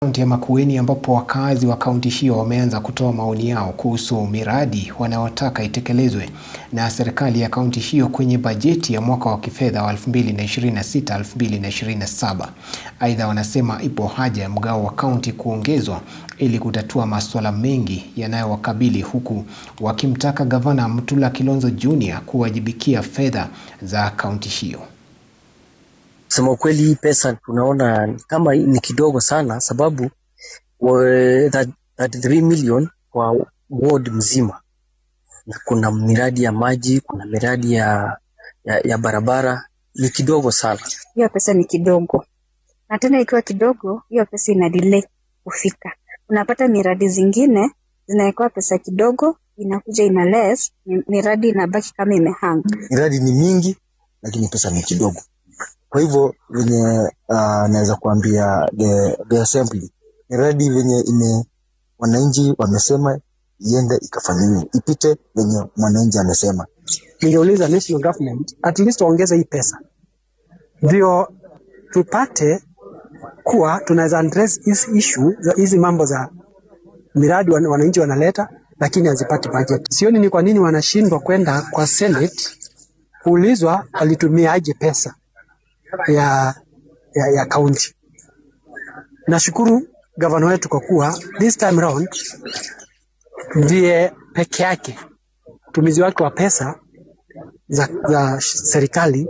Kaunti ya Makueni ambapo wakazi wa kaunti hiyo wameanza kutoa maoni yao kuhusu miradi wanayotaka itekelezwe na serikali ya kaunti hiyo kwenye bajeti ya mwaka wa kifedha wa 2026-2027. Aidha, wanasema ipo haja ya mgao wa kaunti kuongezwa ili kutatua masuala mengi yanayowakabili, huku wakimtaka gavana Mutula Kilonzo Jr. kuwajibikia fedha za kaunti hiyo. Kusema kweli, hii pesa tunaona kama ni kidogo sana, sababu 33 million kwa ward mzima, na kuna miradi ya maji, kuna miradi ya barabara, ni kidogo sana. Hiyo pesa ni kidogo, na tena ikiwa kidogo, hiyo pesa ina delay kufika. Unapata miradi zingine zinaikuwa pesa kidogo, inakuja ina less, miradi inabaki kama imehang. Miradi ni mingi lakini pesa ni kidogo. Kwa hivyo venye naweza kuambia the assembly, miradi venye wananchi wamesema iende ikafanywe, ipite venye mwananchi amesema. Ningeuliza national government at least waongeze hii pesa, ndio tupate kuwa tunaweza address issue za hizi mambo za miradi wananchi wanaleta lakini hazipati budget. Sioni ni kwa nini wanashindwa kwenda kwa Senate kuulizwa walitumiaje pesa ya county. Nashukuru gavana wetu kwa kuwa this time round ndiye peke yake utumizi wake wa pesa za serikali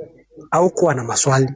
au kuwa na maswali.